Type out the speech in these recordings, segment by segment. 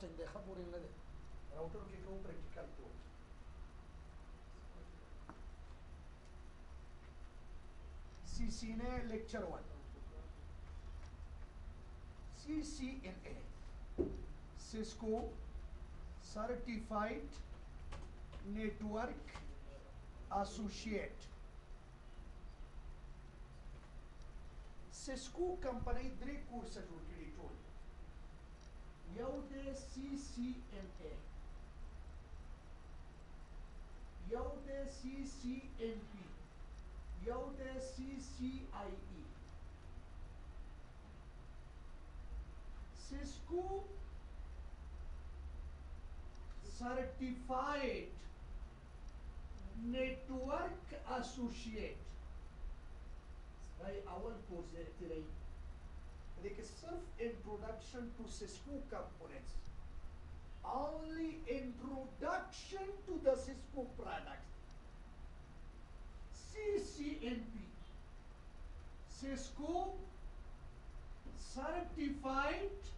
انټرسټینګ دی خبرې نه دی راوټر کې کوم پریکټیکل کوو CCNA lecture 1 CCNA Cisco Certified Network Associate Cisco company 3 courses جوړ کړي ټول یو د CCNA یو د CCNP یو د CCIE Cisco Certified Network Associate भाई अवल कोर्स देखते रही देखिए सिर्फ introduction to Cisco components only introduction to the Cisco products CCNP Cisco Certified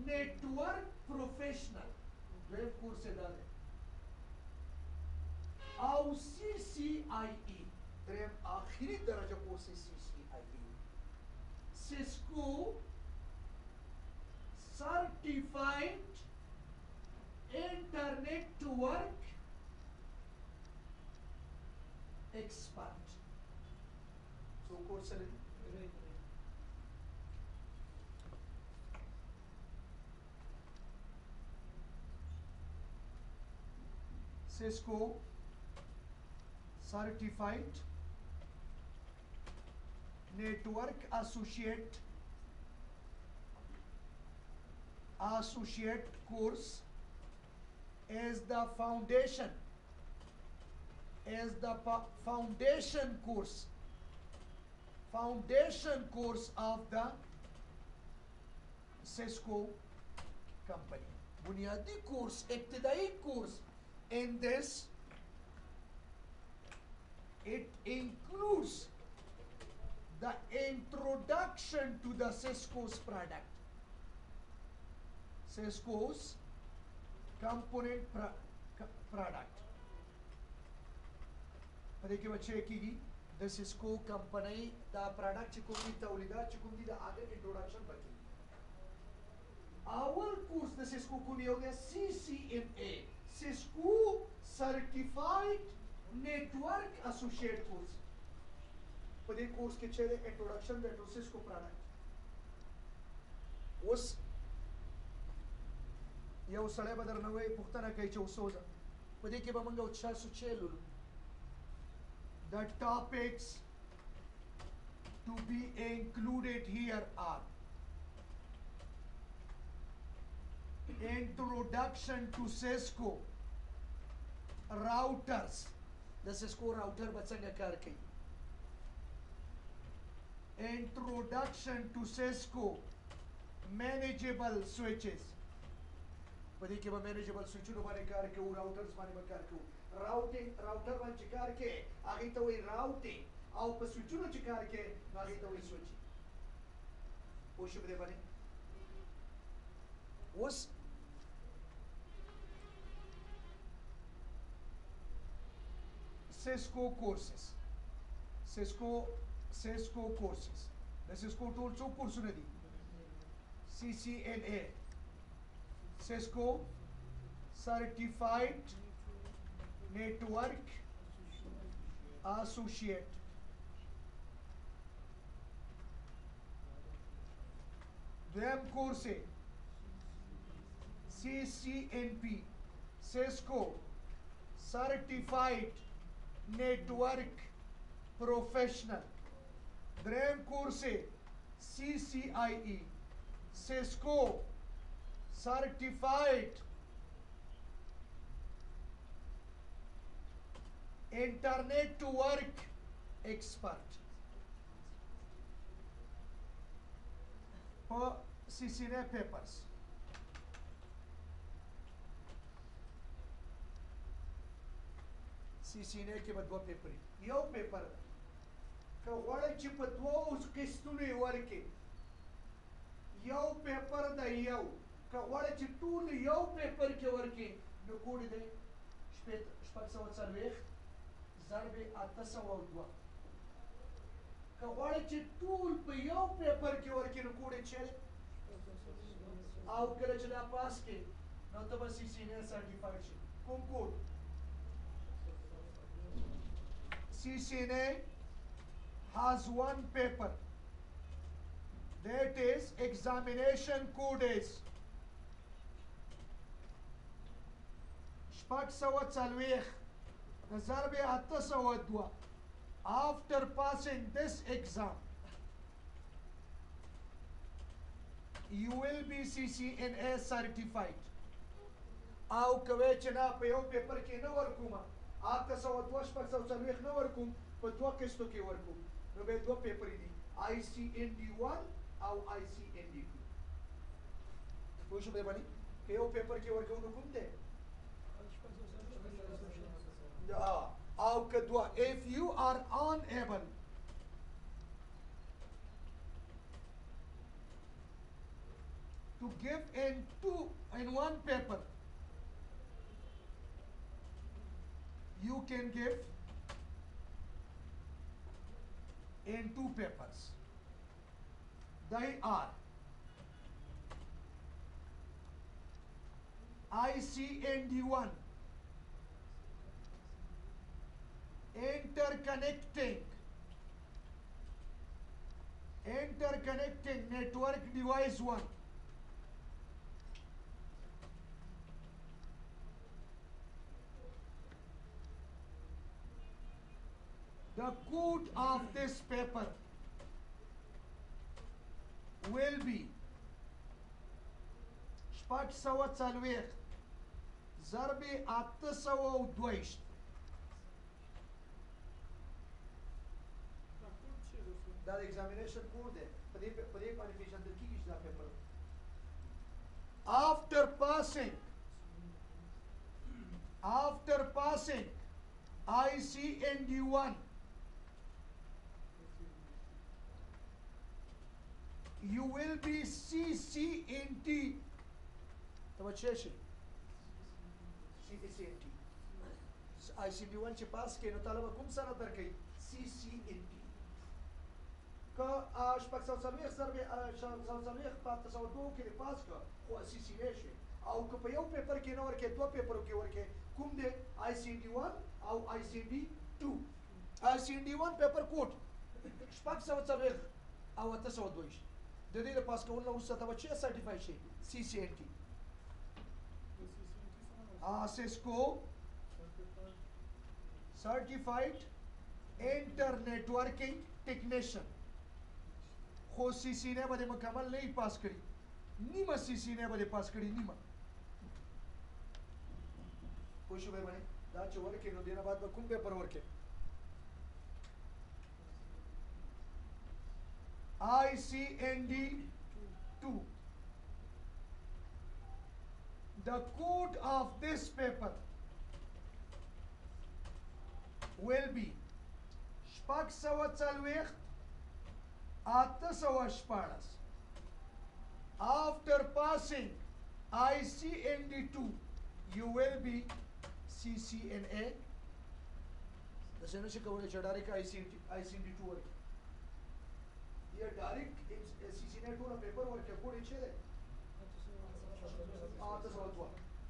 Network Professional web course से डाले और CCIE دریم آخری درجه کوर्س CCIE Cisco Certified Internet to Work Expert so course Cisco Certified Network Associate course is the foundation course of the Cisco company बुनियादी course इब्तिदाई course in this it includes the introduction to the Cisco's product Cisco's component product देखिए बच्चे की the Cisco company the product चिकुंदी तौलीदा चिकुंदी द आगे introduction बची our course द Cisco को भी हो गया CCNA Cisco Certified Network Associate course पदे कोर्स के चेहरे इंट्रोडक्शन द Cisco product उस यौ सड़े बदर नवे पुख्तना कई चौसोजा पदे के बमंगा उत्साह सुचेलुल the topics to be included here are introduction to Cisco routers the Cisco router बच्चा कार की introduction to Cisco manageable switches पदी के बा manageable switch नो बारे कार के वो routers बारे में कार के router बारे चिकार के आगे तो वही routing आउ पर switch नो चिकार के आगे तो वही switch वो शिव दे बारे उस Cisco courses the Cisco tool so course ने दी CCNA Cisco Certified Network Associate them course CCNP Cisco Certified Network Professional Dream course CCIE Cisco Certified Internet to Work Expert for CCNA papers CCNA के बाद दो पेपर यो पेपर का वाले चिप दो उस किस्तुने वर्के यो paper the yo كواړه چې ټول یو پیپر کې ورکې نو کوډ دی شپږ سوه څلوېښت ضرب 802 کواړه چې ټول په یو پیپر کې ورکې نو کوډ چې او کله چې دا پاس کې نو ته به CCNA سرټیفاید شي کوم کوډ CCNA has one paper that is examination code is شپږ سوه څلوېښت ضرب 802 after passing this exam you will be CCNA certified او کوي چې نه په یو پیپر کې نه ورکوم 802 شپږ سوه څلوېښت نه ورکوم په دوه قسطو کې ورکوم نو به دوه پیپر دي ICND1 او ICND2 پوه شو به باندې په یو پیپر کې ورکوم نو کوم دی او کدوا if you are unable to give in one paper you can give in two papers they are ICND1 interconnecting network device 1 the code of this paper will be شپږ سوه څلوېښت ضرب 822 دا د ایگزامینیشن کوډ دی په دې باندې پیژندل کېږي چې دا پیپر after passing ICND1 you will be CCNT توجه شي CCNT ICND1 چې پاس کړي نو طالب کوم سره درکې CCNT که شپږ سوه څلوېښت ضرب سوه څلوېښت په 802 کې دې پاس کړه خو CCNA شوې او که په یو پیپر کې نه ورکې دوه پیپرو کې ورکې کوم دی ICND1 او ICND2 ICND1 پیپر کوډ شپږ سوه څلوېښت او 822 د دې د پاس کولو نه وروسته ته به چې سرټیفاید شي CCNT cisco certified internetworking technician خو CCNA به مکمل نه پاس کړي نیمه CCNA به پاس کړي نیمه پوه شو به باندې دا چې ورکې نو دې نه بعد به کوم پیپر ورکې ICND2 the code of this paper will be شپږ سوه څلوېښت 814 after passing ICND2 you will be CCNA داسې نشي کولی چې ډایرکټ ICND2 ورکړي یا ډایرکټ CCNA ټوله پیپر ورکړي کوډ یې څه دی 802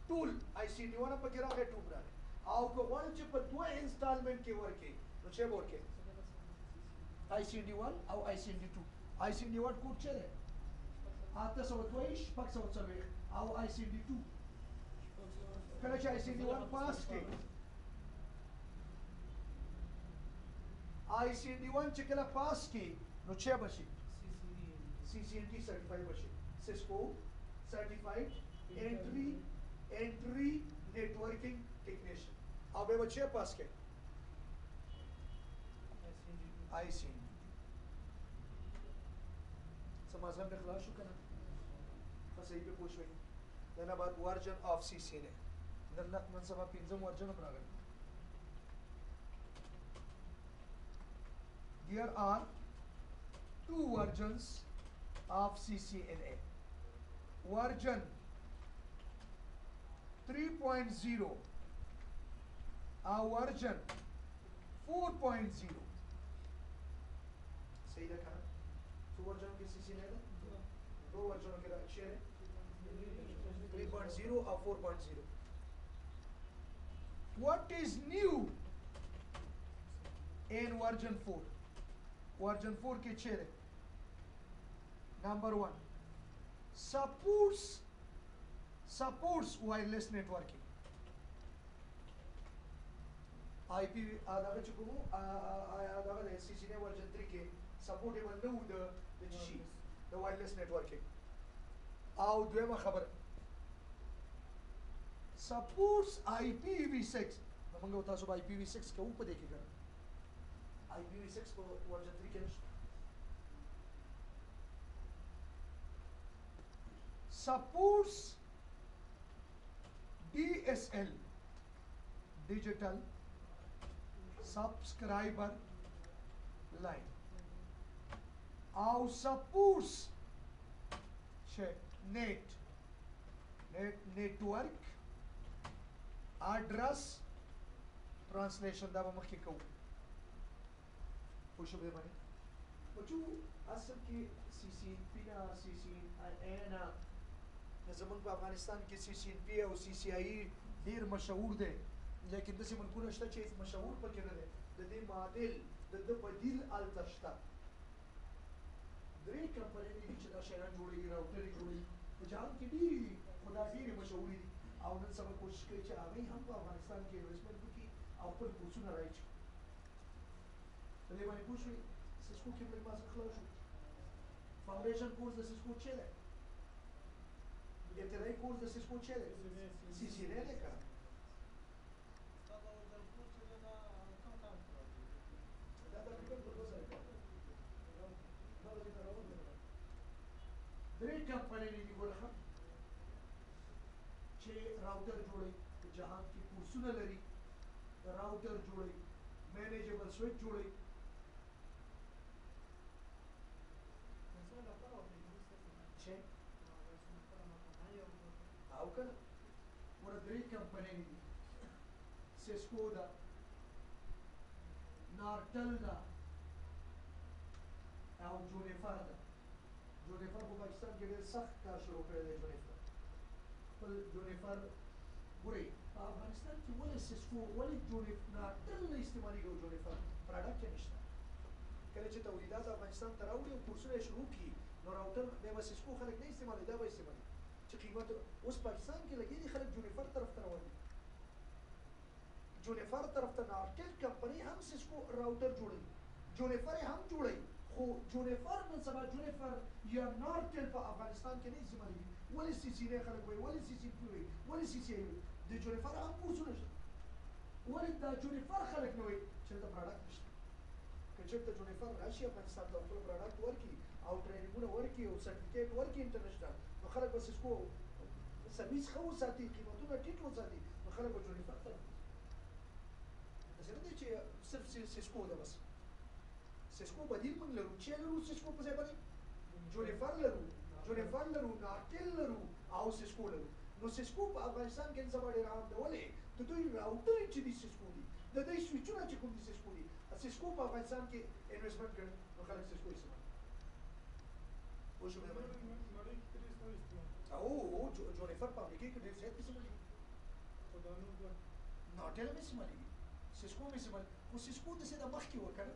ټول ICND1 پکې راغی ټوپ راغی او که غواړئ چې په دوه انسټالمنټ کې ورکړي نو څه به ورکړي ICND1 او ICND2 ICND1 کوډ څه دی 822 شپږ سوه څلوېښت او ICND2 کله چې ICND1 پاس کړي ICND1 چې کله پاس کړي نو څه به شي CCNT سرټیفاید به شي cisco certified entry networking technician او به څه پاس کړي ICND سمازم به خلاص شو کنه بس یې په پوښوي دا نه بعد ورژن اف CCNA نن سبا پنځم ورژن راغلی there are two versions of CCNA version 3.0 او ورژن 4.0 صحیح ده کنه څو ورژنو کې سی سی نه ده دو ورژنو کې راځي 3.0 او 4.0 what is new in version 4 version 4 کې چیرې number 1 supports wireless networking IP دغه چې کوم دغه د CCNA version 3 کې supportable نه و د چی د wireless networking او دویمه خبره supports IPv6 موږ تاسو به IPv6 کوو په دې کې کنه IPv6 په version 3 کې نشته supports DSL digital subscriber line او supports network address translation دا به مخکې کوو پوه شو به باندې بچو اصل کې CCNP نه CCNA نه زمونږ په افغانستان کې CCNP او CCIE ډیر مشهور دي لیکن داسې ملکونه شته چې مشهور پکې نه دي د دې معادل د بدیل هلته شته درې کمپنۍ دي چې دا شیان جوړوي راوټرې جوړوي په جهان کې ډېرې دي خو دا ډېرې مشهورې دي او نن سبا کوشش کوي چې هغوی هم په افغانستان کې انویسټمنټ وکړي او خپل کورسونه رایج کړي په دې باندې پوه شوې سیسکو کې موږ ما څخه خلاص شو فاونډیشن کورس د سیسکو چې دی ابتدایي کورس د سیسکو چې دی CCNA دی که درې کمپنۍ دي ګوره ښه چې راوټر جوړوي په جهان کې کورسونه لري راوټر جوړوي مینیجبل سویچ جوړوي او کنه ګوره درې کمپنۍ دي سیسکو ده نارټل ده او جونیفر ده جونیفر په پاکستان کې ډېر سخت کار شروع کړی دی خپل جونیفر ګورئ په افغانستان کې ولې سیسکو ولې نارټل نه استعمالېږي او جونیفر پراډکټ یې نشته کله چې تولیدات افغانستان ته راوړي او کورسونه یې شروع کړي نو راوټر بیا به سیسکو خلک نه استعمالوي دا به استعمالوي چې قیمت اوس پاکستان کې لګي دي خلک جونیفر طرف ته روان دي جونیفر طرف ته نارټل کمپنۍ هم سیسکو راوټر جوړوي جونیفر یې هم جوړوي خو جونیفر نن سبا جونیفر یا نارټل په افغانستان کې نه استعمالېږي ولې CCNA خلک وایي ولې CCNP وایي ولې CCI وایي د جونیفر هم کورسونه شته ولې دا جونیفر خلک نه وایي چې دلته پراډکټ نشته که چېرته جونیفر راشي افغانستان ته خپل پراډکټ ورکړي او ټرینینګونه ورکړي او سرټیفیکیټ ورکړي انټرنیشنل نو خلک به سیسکو سرویس ښه وساتي قیمتونه ټیټ وساتي نو خلک به جونیفر ته داسې نه دی چې صرف سیسکو ده بس سیسکو بدیل موږ لرو چې لرو سیسکو په ځای باندې جونیفر لرو نارټل لرو او سیسکو لرو نو سیسکو په افغانستان کې سبا ډېر عام ده ولې د دوی راوټرې چې دي سیسکو دي د دوی سویچونه چې کوم دي سیسکو دي سیسکو په افغانستان کې انویسټمنټ کړي نو خلک سیسکو استعمال پوه شو او جونیفر په امریکا کې ډېر زیات استعمالېږي نارټل هم استعمالېږي سیسکو هم استعمالېږي خو سیسکو داسې د مخکې وکړه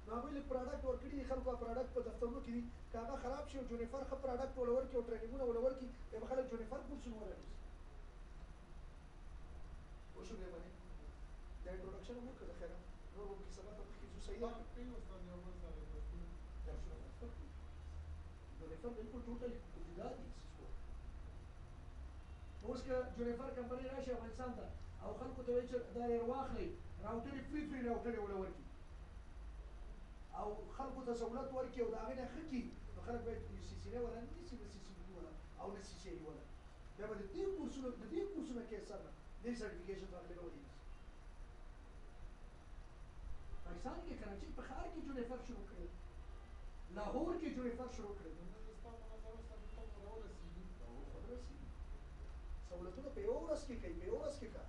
نو هغوی لږ پراډکټ ورکړي دي خلکو پراډکټ په دفترونو کې دي که هغه خراب شي او جونیفر ښه پراډکټ وله ورکړي او ټرینینګونه وله ورکړي بیا به خلک جونیفر کورسونه ورانیسي پوه شو بیا باندې دا انټروډکشن هم وکړه د خیره نور به پکې سبا ته مخکې ځو صحیح ده جونیفر بالکل ټوټل جدا دي سیسکو اوس که جونیفر کمپنۍ راشي افغانستان ته او خلکو ته وایي چې دا یې واخلئ راوټرې فری راوټرې وله ورکړي او خلکو ته سہولت ورکړي او د هغې نه ښه کړي نو خلک باید CCNA والا نه نیسي نه CCNP والا او نه CCI والا بیا به د دې کورسونه کې اثر نه دې سرټیفیکیشن باندې به ونیسي پاکستان کې کراچۍ په ښار کې جونیفر شروع کړی لاهور کې جونیفر شروع کړی سہولتونه په یوه ورځ ورځ کې کوي په یو ورځ کې کار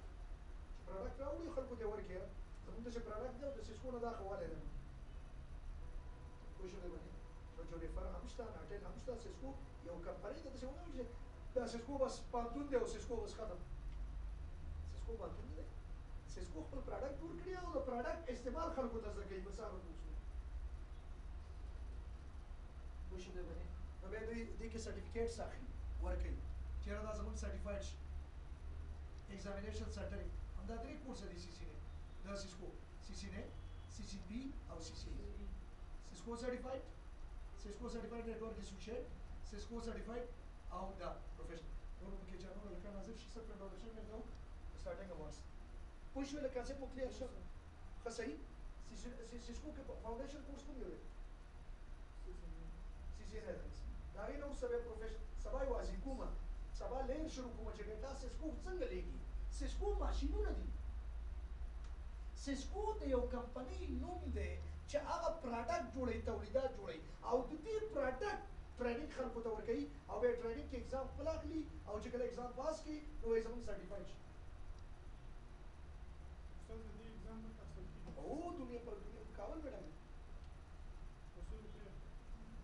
چې پروډکټ راوړي خلکو ته ورکړي زموږ چې پروډکټ دی د سیسکو نه دا خواله ده کوشش دی باندې جو ریفر هم شته ناټل هم شته سیسکو یو کمپنی ده چې ونه چې دا سیسکو بس پانتون دی او سیسکو بس ختم سیسکو پانتون دی سیسکو خپل پروډکټ جوړ کړی او د پروډکټ استعمال خلکو ته ځکه یې مثال ورکوي کوشش دی باندې نو بیا دوی دې کې سرټیفیکیټس اخلي ورکوي چیرې دا زموږ سرټیفاید شي ایگزامینیشن سنټر همدا درې کورس دي CCNA دا سیسکو CCNA CCP او CCNA cisco certified network associate cisco certified او دا professional نور کې چې نور لکه نازل شي سره انټروډکشن مې نو سٹارټینګ اورس پوښ ویل کانسپټ مو کلیئر شو ښه صحیح cisco کې فاونډیشن کورس کوم دی CCNA دا یې نو سبا پروفیشنل سبا وازی کومه سبا لین شروع کوم چې ډیټا cisco څنګه لګي cisco ماشینونه دي cisco د یو کمپنی نوم دی چې هغه پروډکټ جوړي تولیدات جوړي او د دې پروډکټ ټریننګ خلکو ته ورکوي او به ټریننګ کې ایگزام خپل اخلي او چې کله ایگزام پاس کړي نو یې زموږ سرټیفاید شي او دنیا پر دنیا کاول وړاندې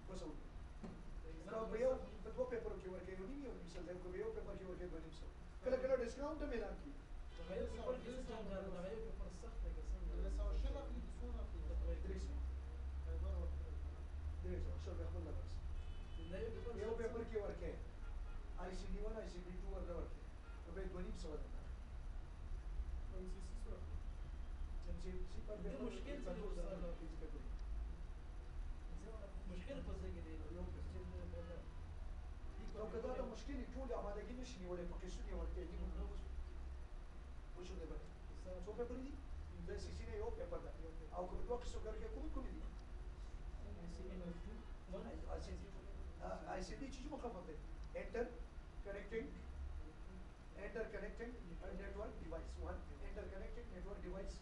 وسو نو په یو په دوه پیپرو کې ورکوي یو نیم یو مثال دی په یو پیپر کې ورکوي دوه نیم سو کله کله ډیسکاونټ هم اعلان کوي یو پیپر کې ورکه ICD 1 ICD 2 ورته ورکه نو به 2.5 سو ده MCC پر به مشکل څه مشکل په ځای کې دی یو کدا د مشکل ټول آمادګي نشي نیولې په کې شنو ورته دي نو وښو ده به څو پیپر دي د CCNA یو پیپر ده او کوم دوه څو ګرځي کوم دي ICD چیز مخفف ہے interconnecting network device one interconnecting network device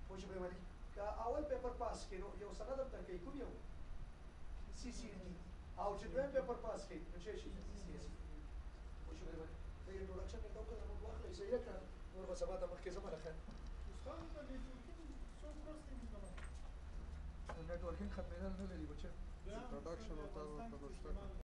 پوښ به وایي کا اول پیپر پاس کړو یو سند هم تر کې کوم یو CCNA او چې دویم پیپر پاس کړي نو چې شي CCNA پوښ به وایي دا یو انټروډکشن کې ډاکټر نو واخلې صحیح کړ نور به سبا ته مخکې زما راخه networking ختمېدل نه لري بچا production or